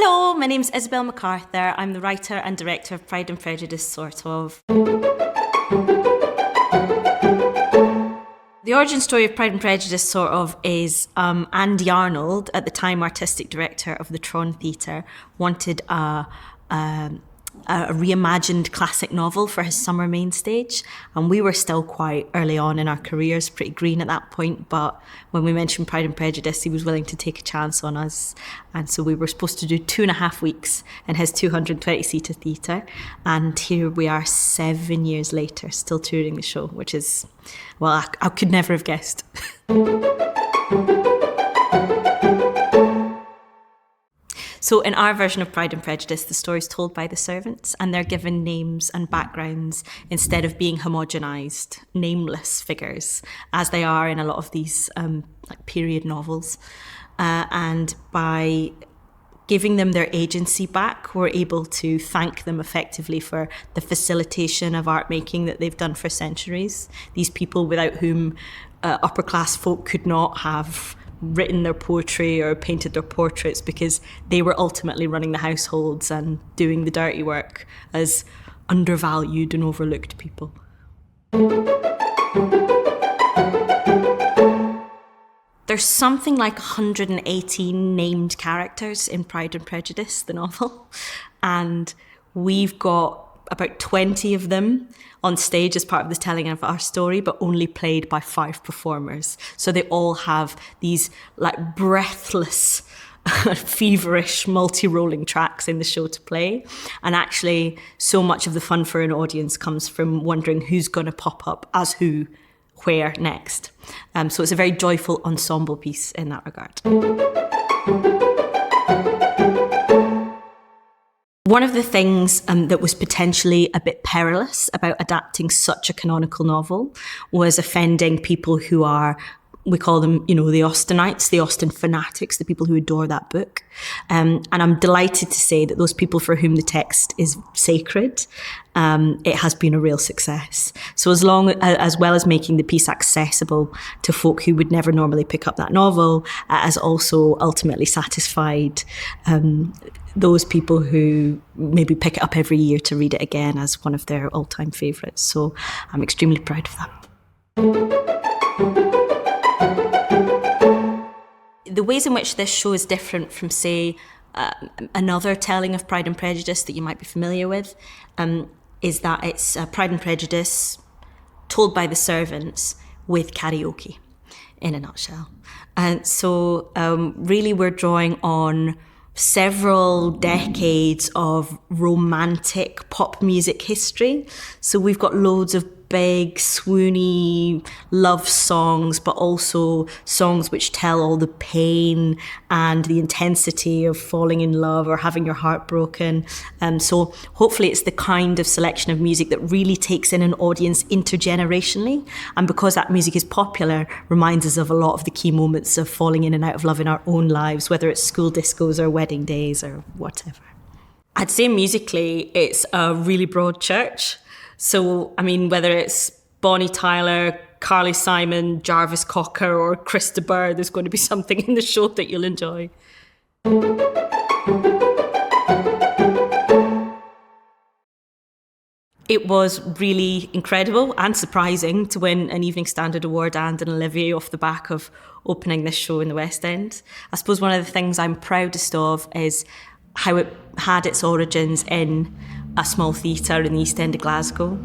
Hello, my name's Isobel McArthur. I'm the writer and director of Pride and Prejudice, sort of. The origin story of Pride and Prejudice, sort of, is Andy Arnold, at the time artistic director of the Tron Theatre, wanted a reimagined classic novel for his summer main stage, and we were still quite early on in our careers, pretty green at that point, but when we mentioned Pride and Prejudice, he was willing to take a chance on us, and so we were supposed to do 2.5 weeks in his 220-seater theatre, and here we are 7 years later, still touring the show, which is, well, I could never have guessed. So in our version of Pride and Prejudice, the story's told by the servants, and they're given names and backgrounds instead of being homogenised, nameless figures, as they are in a lot of these period novels. And by giving them their agency back, we're able to thank them effectively for the facilitation of art making that they've done for centuries. These people without whom upper class folk could not have written their poetry or painted their portraits, because they were ultimately running the households and doing the dirty work as undervalued and overlooked people. There's something like 118 named characters in Pride and Prejudice, the novel, and we've got about 20 of them on stage as part of the telling of our story, but only played by 5 performers. So they all have these like breathless, feverish, multi-rolling tracks in the show to play. And actually, so much of the fun for an audience comes from wondering who's going to pop up as who, where next. So it's a very joyful ensemble piece in that regard. One of the things that was potentially a bit perilous about adapting such a canonical novel was offending people who are, we call them, the Austenites, the Austen fanatics, the people who adore that book. And I'm delighted to say that those people for whom the text is sacred, it has been a real success. So as well as making the piece accessible to folk who would never normally pick up that novel, has also ultimately satisfied those people who maybe pick it up every year to read it again as one of their all-time favourites. So I'm extremely proud of that. The ways in which this show is different from, say, another telling of Pride and Prejudice that you might be familiar with is that it's Pride and Prejudice told by the servants with karaoke, in a nutshell. And so really we're drawing on several decades of romantic pop music history. So we've got loads of big, swoony love songs, but also songs which tell all the pain and the intensity of falling in love or having your heart broken. So hopefully it's the kind of selection of music that really takes in an audience intergenerationally. And because that music is popular, reminds us of a lot of the key moments of falling in and out of love in our own lives, whether it's school discos or wedding days or whatever. I'd say musically, it's a really broad church. So, I mean, whether it's Bonnie Tyler, Carly Simon, Jarvis Cocker or Chris de Burgh, there's going to be something in the show that you'll enjoy. It was really incredible and surprising to win an Evening Standard Award and an Olivier off the back of opening this show in the West End. I suppose one of the things I'm proudest of is how it had its origins in a small theatre in the East End of Glasgow,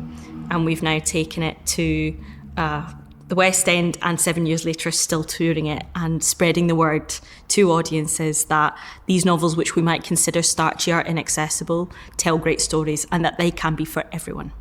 and we've now taken it to the West End, and 7 years later still touring it and spreading the word to audiences that these novels, which we might consider starchy, are inaccessible, tell great stories, and that they can be for everyone.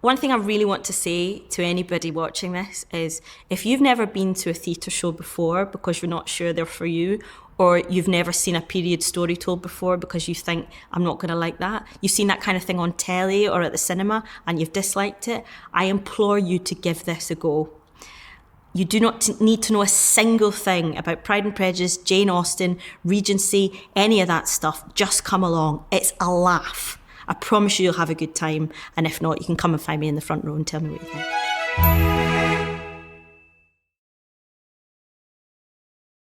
One thing I really want to say to anybody watching this is, if you've never been to a theatre show before because you're not sure they're for you, or you've never seen a period story told before because you think, I'm not going to like that, you've seen that kind of thing on telly or at the cinema and you've disliked it, I implore you to give this a go. You do not need to know a single thing about Pride and Prejudice, Jane Austen, Regency, any of that stuff. Just come along. It's a laugh. I promise you you'll have a good time. And if not, you can come and find me in the front row and tell me what you think.